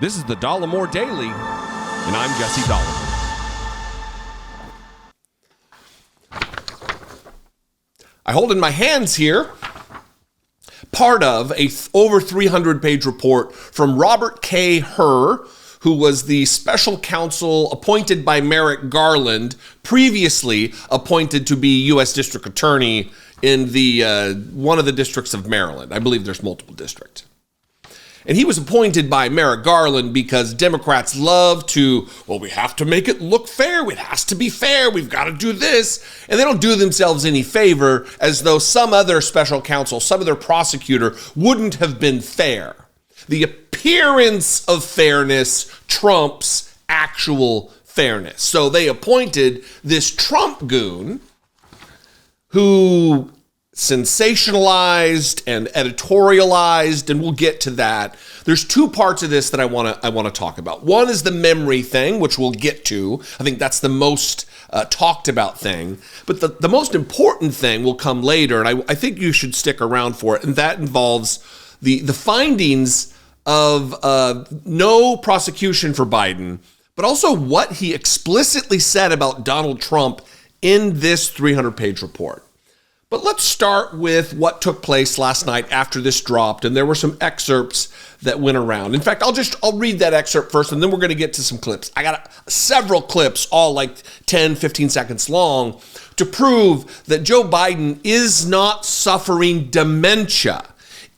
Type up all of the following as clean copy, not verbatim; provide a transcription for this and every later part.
This is the Dollemore Daily, and I'm Jesse Dollemore. I hold in my hands here part of a over 300-page report from Robert K. Hur, who was the special counsel appointed by Merrick Garland, previously appointed to be U.S. District Attorney in the one of the districts of Maryland. I believe there's multiple districts. And he was appointed by Merrick Garland because Democrats love to, well, we have to make it look fair. It has to be fair. We've got to do this. And they don't do themselves any favor, as though some other special counsel, some other prosecutor wouldn't have been fair. The appearance of fairness trumps actual fairness. So they appointed this Trump goon who sensationalized and editorialized, and we'll get to that. There's two parts of this that I want to talk about. One is the memory thing, which we'll get to. I think that's the most talked about thing. But the most important thing will come later, and I think you should stick around for it, and that involves the findings of no prosecution for Biden, but also what he explicitly said about Donald Trump in this 300-page report. But let's start with what took place last night after this dropped, and there were some excerpts that went around. In fact, I'll read that excerpt first, and then we're going to get to some clips. I got several clips, all like 10, 15 seconds long, to prove that Joe Biden is not suffering dementia.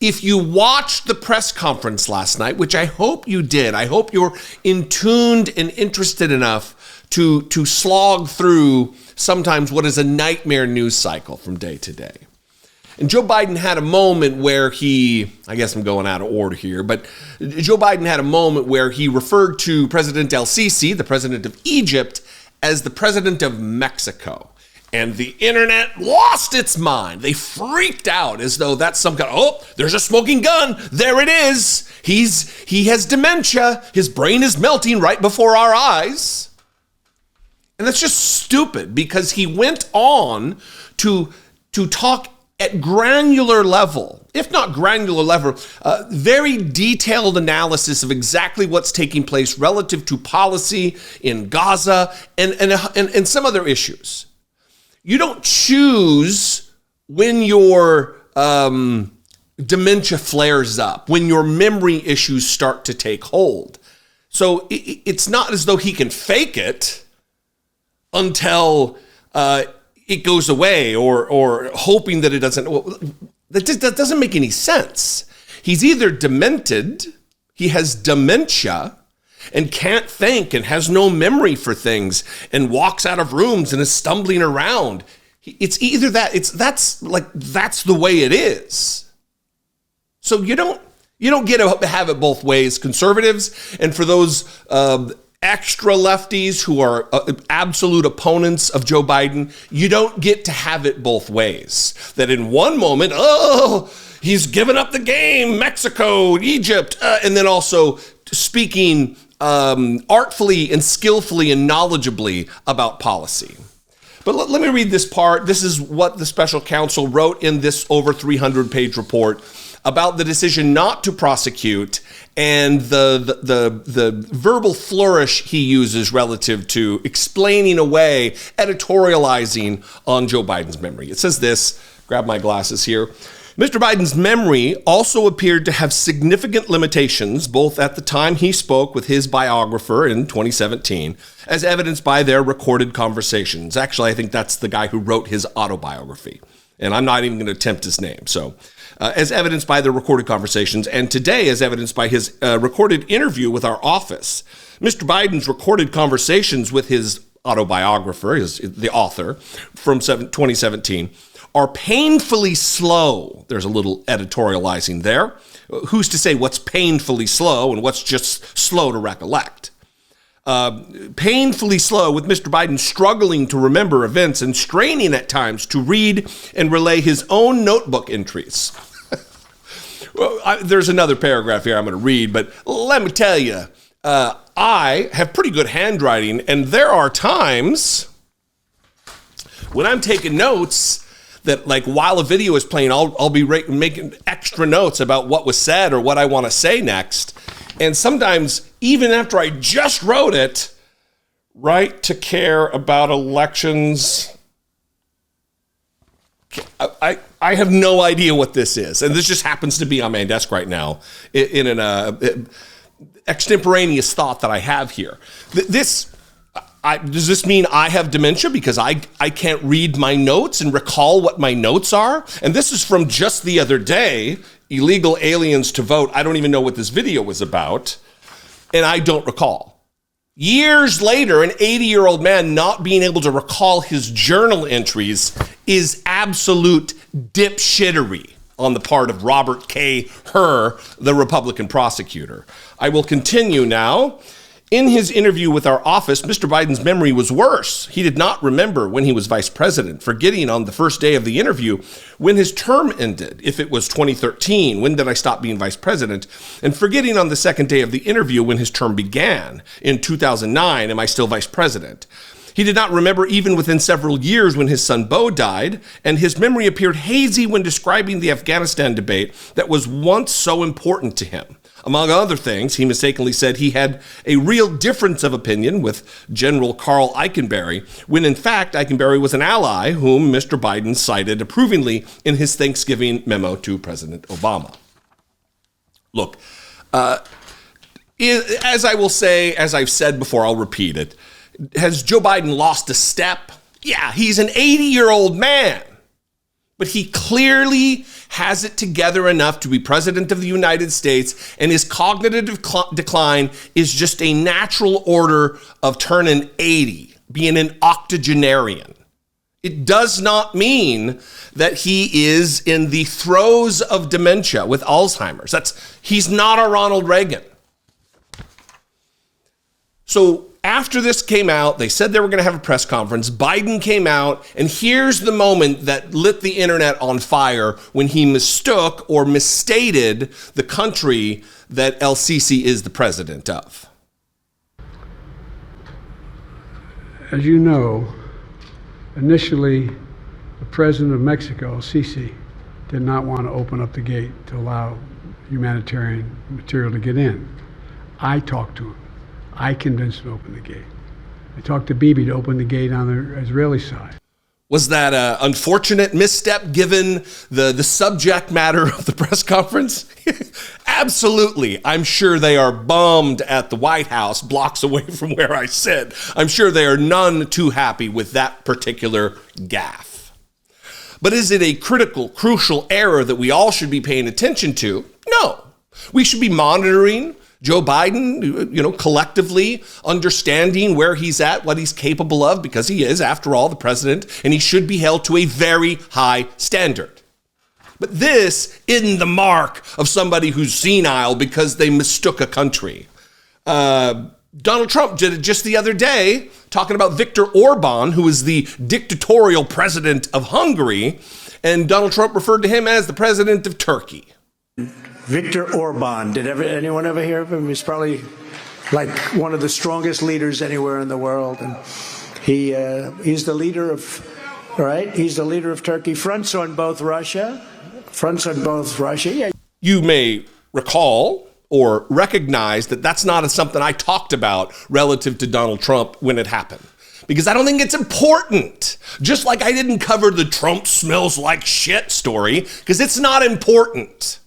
If you watched the press conference last night, which I hope you did, I hope you're in tuned and interested enough to slog through sometimes what is a nightmare news cycle from day to day. And Joe Biden had a moment where I guess I'm going out of order here, but Joe Biden had a moment where he referred to President El-Sisi, the president of Egypt, as the president of Mexico. And the internet lost its mind. They freaked out as though that's some kind of, oh, there's a smoking gun. There it is. He has dementia. His brain is melting right before our eyes. And that's just stupid, because he went on to talk at granular level, if not granular level, very detailed analysis of exactly what's taking place relative to policy in Gaza and some other issues. You don't choose when your dementia flares up, when your memory issues start to take hold. So it's not as though he can fake it until it goes away, or hoping that it doesn't. Well, that doesn't make any sense. He's either demented, he has dementia, and can't think and has no memory for things and walks out of rooms and is stumbling around. It's either that, that's the way it is. So you don't get to have it both ways. Conservatives, and for those extra lefties who are absolute opponents of Joe Biden, you don't get to have it both ways. That in one moment, oh, he's given up the game, Mexico, Egypt, and then also speaking artfully and skillfully and knowledgeably about policy. But let me read this part. This is what the special counsel wrote in this over 300-page report about the decision not to prosecute and the verbal flourish he uses relative to explaining away, editorializing on Joe Biden's memory. It says this, grab my glasses here. Mr. Biden's memory also appeared to have significant limitations, both at the time he spoke with his biographer in 2017, as evidenced by their recorded conversations. Actually, I think that's the guy who wrote his autobiography, and I'm not even going to attempt his name. So, as evidenced by the recorded conversations, and today as evidenced by his recorded interview with our office. Mr. Biden's recorded conversations with his autobiographer, the author, from 2017, are painfully slow. There's a little editorializing there. Who's to say what's painfully slow and what's just slow to recollect? Painfully slow, with Mr. Biden struggling to remember events and straining at times to read and relay his own notebook entries. Well, there's another paragraph here I'm going to read, but let me tell you, I have pretty good handwriting, and there are times when I'm taking notes that, like, while a video is playing, I'll be making extra notes about what was said or what I want to say next. And sometimes, even after I just wrote it, right to care about elections, I have no idea what this is. And this just happens to be on my desk right now in an extemporaneous thought that I have here. Does this mean I have dementia because I can't read my notes and recall what my notes are? And this is from just the other day, illegal aliens to vote. I don't even know what this video was about, and I don't recall. Years later, an 80-year-old man not being able to recall his journal entries is absolute dipshittery on the part of Robert K. Hur, the Republican prosecutor. I will continue now. In his interview with our office, Mr. Biden's memory was worse. He did not remember when he was vice president, forgetting on the first day of the interview when his term ended, if it was 2013, when did I stop being vice president, and forgetting on the second day of the interview when his term began, in 2009, am I still vice president? He did not remember even within several years when his son Beau died, and his memory appeared hazy when describing the Afghanistan debate that was once so important to him. Among other things, he mistakenly said he had a real difference of opinion with General Carl Eikenberry, when in fact Eikenberry was an ally whom Mr. Biden cited approvingly in his Thanksgiving memo to President Obama. Look, as I will say, as I've said before, I'll repeat it. Has Joe Biden lost a step? Yeah, he's an 80-year-old man. But he clearly has it together enough to be president of the United States, and his cognitive decline is just a natural order of turning 80, being an octogenarian. It does not mean that he is in the throes of dementia with Alzheimer's. He's not a Ronald Reagan. So after this came out, they said they were going to have a press conference. Biden came out, and here's the moment that lit the internet on fire when he mistook or misstated the country that El-Sisi is the president of. As you know, initially, the president of Mexico, El-Sisi, did not want to open up the gate to allow humanitarian material to get in. I talked to him. I convinced him to open the gate. I talked to Bibi to open the gate on the Israeli side. Was that an unfortunate misstep given the subject matter of the press conference? Absolutely. I'm sure they are bummed at the White House, blocks away from where I sit. I'm sure they are none too happy with that particular gaffe. But is it a critical, crucial error that we all should be paying attention to? No. We should be monitoring Joe Biden, collectively understanding where he's at, what he's capable of, because he is, after all, the president, and he should be held to a very high standard. But this isn't the mark of somebody who's senile because they mistook a country. Donald Trump did it just the other day, talking about Viktor Orban, who is the dictatorial president of Hungary, and Donald Trump referred to him as the president of Turkey. Viktor Orban. Did anyone ever hear of him? He's probably like one of the strongest leaders anywhere in the world, and he's the leader of He's the leader of Turkey. Fronts on both Russia. Yeah. You may recall or recognize that that's not something I talked about relative to Donald Trump when it happened, because I don't think it's important. Just like I didn't cover the Trump smells like shit story, because it's not important.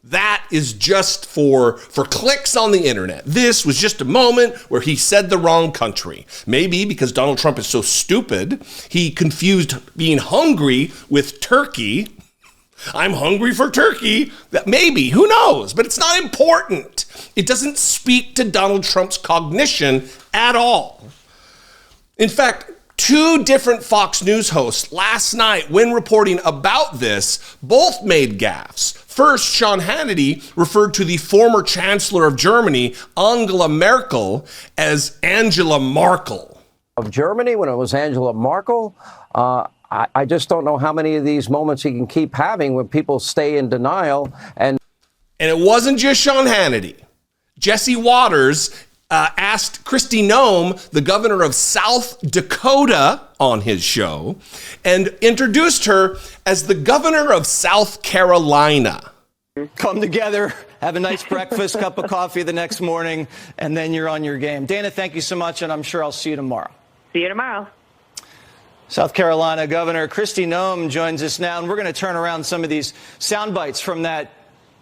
That is just for clicks on the internet. This was just a moment where he said the wrong country. Maybe because Donald Trump is so stupid, he confused being hungry with Turkey. I'm hungry for Turkey. That maybe, who knows? But it's not important. It doesn't speak to Donald Trump's cognition at all. In fact, two different Fox News hosts last night, when reporting about this, both made gaffes. First, Sean Hannity referred to the former chancellor of Germany, Angela Merkel, as Angela Markle. Of Germany, when it was Angela Merkel, I just don't know how many of these moments he can keep having when people stay in denial. And it wasn't just Sean Hannity. Jesse Waters asked Kristi Noem, the governor of South Dakota, on his show, and introduced her as the governor of South Carolina. Come together, have a nice breakfast, cup of coffee the next morning, and then you're on your game. Dana, thank you so much, and I'm sure I'll see you tomorrow. See you tomorrow. South Carolina Governor Kristi Noem joins us now, and we're going to turn around some of these sound bites from that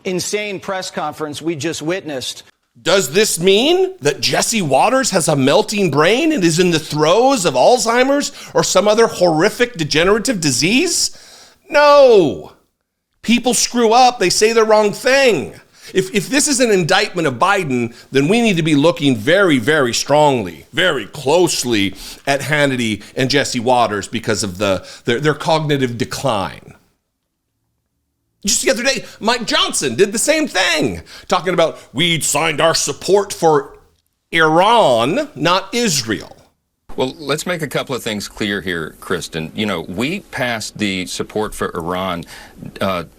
insane press conference we just witnessed. Does this mean that Jesse Waters has a melting brain and is in the throes of Alzheimer's or some other horrific degenerative disease? No. People screw up. They say the wrong thing. If this is an indictment of Biden, then we need to be looking very, very strongly, very closely at Hannity and Jesse Waters because of their cognitive decline. Just the other day, Mike Johnson did the same thing, talking about we'd signed our support for Iran, not Israel. Well, let's make a couple of things clear here, Kristen. You know, we passed the support for Iran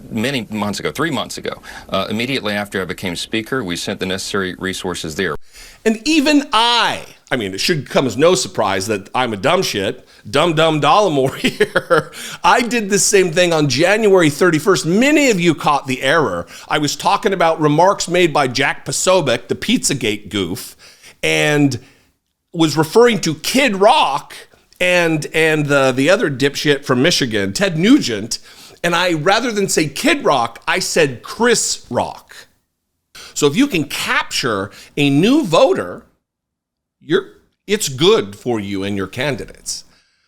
many months ago, 3 months ago. Immediately after I became Speaker, we sent the necessary resources there. And even I mean, it should come as no surprise that I'm a dumb shit, dumb Dollemore here. I did the same thing on January 31st. Many of you caught the error. I was talking about remarks made by Jack Posobiec, the Pizzagate goof, and was referring to Kid Rock and the other dipshit from Michigan, Ted Nugent, and I, rather than say Kid Rock, I said Chris Rock. So if you can capture a new voter, it's good for you and your candidates.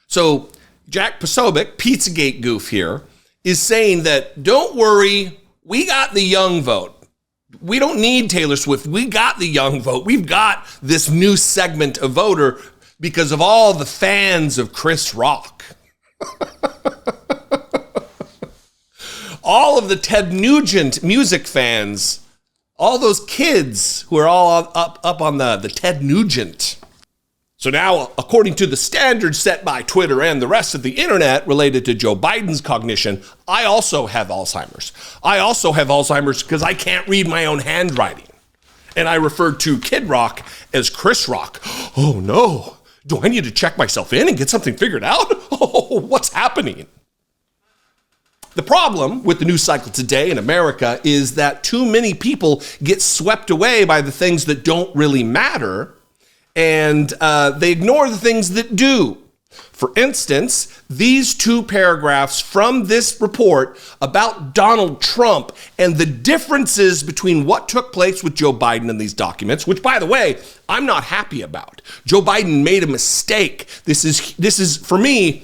So Jack Posobiec, Pizzagate goof here, is saying that don't worry, we got the young vote. We don't need Taylor Swift. We got the young vote. We've got this new segment of voter because of all the fans of Chris Rock. All of the Ted Nugent music fans, all those kids who are all up on the Ted Nugent. So now, according to the standards set by Twitter and the rest of the internet related to Joe Biden's cognition, I also have Alzheimer's. I also have Alzheimer's because I can't read my own handwriting. And I referred to Kid Rock as Chris Rock. Oh no, do I need to check myself in and get something figured out? Oh, what's happening? The problem with the news cycle today in America is that too many people get swept away by the things that don't really matter, and they ignore the things that do. For instance, these two paragraphs from this report about Donald Trump and the differences between what took place with Joe Biden in these documents, which, by the way, I'm not happy about. Joe Biden made a mistake. This is for me,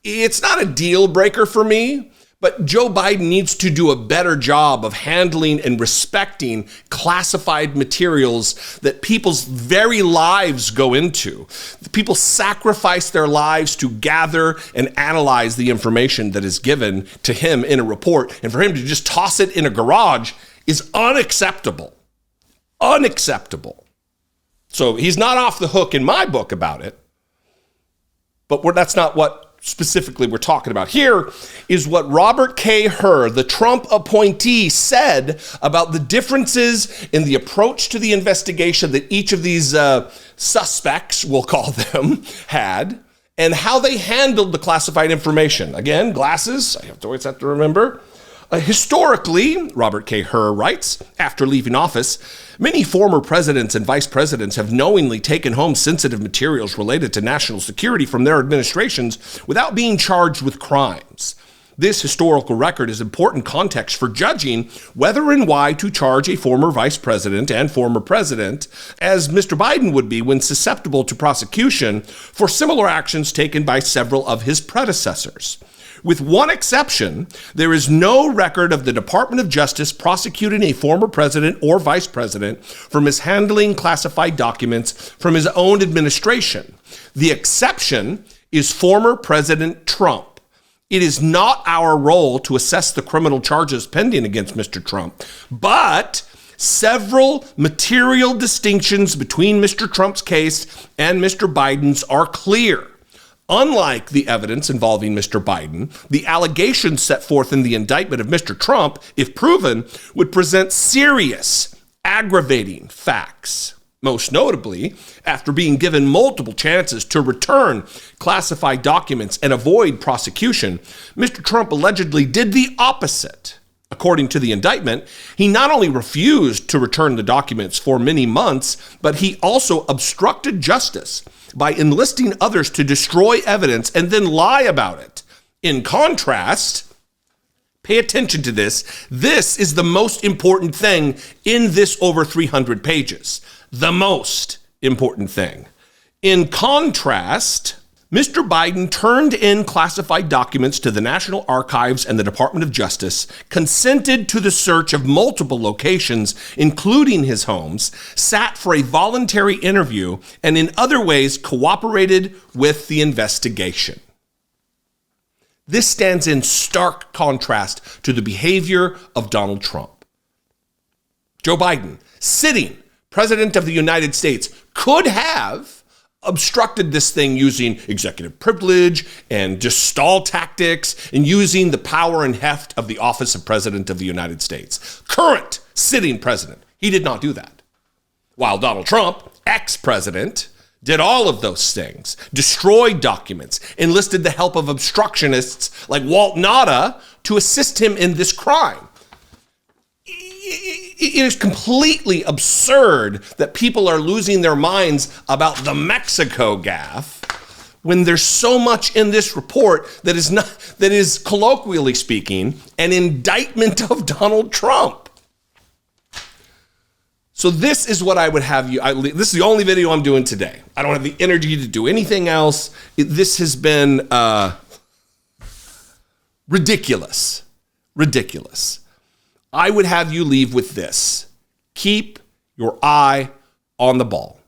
it's not a deal breaker for me, but Joe Biden needs to do a better job of handling and respecting classified materials that people's very lives go into. People sacrifice their lives to gather and analyze the information that is given to him in a report, and for him to just toss it in a garage is unacceptable. Unacceptable. So he's not off the hook in my book about it, but that's not what specifically we're talking about. Here is what Robert K. Hur, the Trump appointee, said about the differences in the approach to the investigation that each of these suspects, we'll call them, had, and how they handled the classified information. Again, glasses, I always have to remember. Historically, Robert K. Hur writes, after leaving office, many former presidents and vice presidents have knowingly taken home sensitive materials related to national security from their administrations without being charged with crimes. This historical record is important context for judging whether and why to charge a former vice president and former president, as Mr. Biden would be when susceptible to prosecution for similar actions taken by several of his predecessors. With one exception, there is no record of the Department of Justice prosecuting a former president or vice president for mishandling classified documents from his own administration. The exception is former President Trump. It is not our role to assess the criminal charges pending against Mr. Trump, but several material distinctions between Mr. Trump's case and Mr. Biden's are clear. Unlike the evidence involving Mr. Biden, the allegations set forth in the indictment of Mr. Trump, if proven, would present serious, aggravating facts. Most notably, after being given multiple chances to return classified documents and avoid prosecution, Mr. Trump allegedly did the opposite. According to the indictment, he not only refused to return the documents for many months, but he also obstructed justice by enlisting others to destroy evidence and then lie about it. In contrast, pay attention to this. This is the most important thing in this over 300 pages. The most important thing. In contrast, Mr. Biden turned in classified documents to the National Archives and the Department of Justice, consented to the search of multiple locations, including his homes, sat for a voluntary interview, and in other ways cooperated with the investigation. This stands in stark contrast to the behavior of Donald Trump. Joe Biden, sitting President of the United States, could have obstructed this thing using executive privilege and just stall tactics and using the power and heft of the office of President of the United States. Current sitting president, he did not do that. While Donald Trump, ex-president, did all of those things, destroyed documents, enlisted the help of obstructionists like Walt Nauta to assist him in this crime. It is completely absurd that people are losing their minds about the Mexico gaffe when there's so much in this report that is colloquially speaking an indictment of Donald Trump. So this is what I would have you. This is the only video I'm doing today. I don't have the energy to do anything else. This has been ridiculous. I would have you leave with this. Keep your eye on the ball.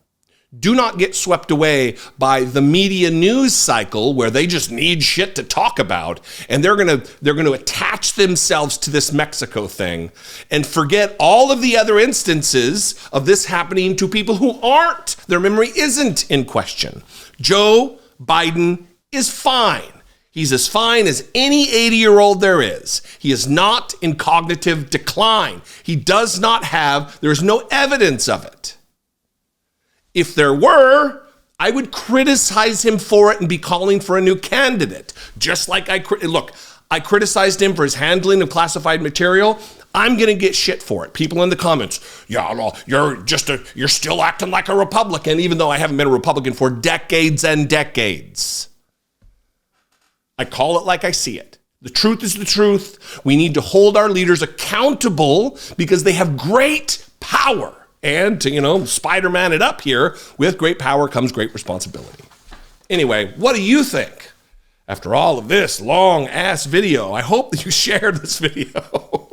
Do not get swept away by the media news cycle where they just need shit to talk about and they're going to attach themselves to this Mexico thing and forget all of the other instances of this happening to people who aren't. Their memory isn't in question. Joe Biden is fine. He's as fine as any 80-year-old there is. He is not in cognitive decline. He does not have, there's no evidence of it. If there were, I would criticize him for it and be calling for a new candidate. Just like I criticized him for his handling of classified material. I'm going to get shit for it. People in the comments, yeah, no, you're still acting like a Republican, even though I haven't been a Republican for decades and decades. I call it like I see it. The truth is the truth. We need to hold our leaders accountable because they have great power. And to, Spider-Man it up here, with great power comes great responsibility. Anyway, what do you think? After all of this long-ass video, I hope that you shared this video.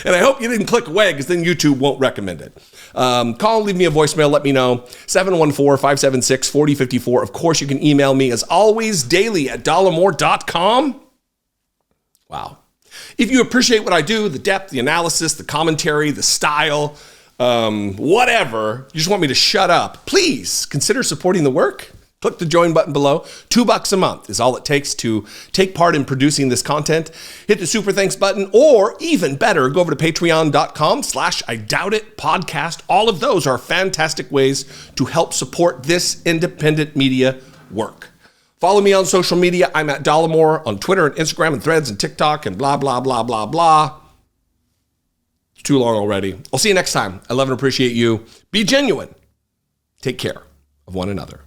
And I hope you didn't click away because then YouTube won't recommend it. Call, leave me a voicemail, let me know. 714-576-4054. Of course, you can email me as always daily at dollemore.com. Wow. If you appreciate what I do, the depth, the analysis, the commentary, the style, whatever, you just want me to shut up, please consider supporting the work. Click the join button below. $2 a month is all it takes to take part in producing this content. Hit the super thanks button, or even better, go over to patreon.com/IDoubtIt podcast. All of those are fantastic ways to help support this independent media work. Follow me on social media. I'm at Dollemore on Twitter and Instagram and Threads and TikTok and blah, blah, blah, blah, blah. It's too long already. I'll see you next time. I love and appreciate you. Be genuine. Take care of one another.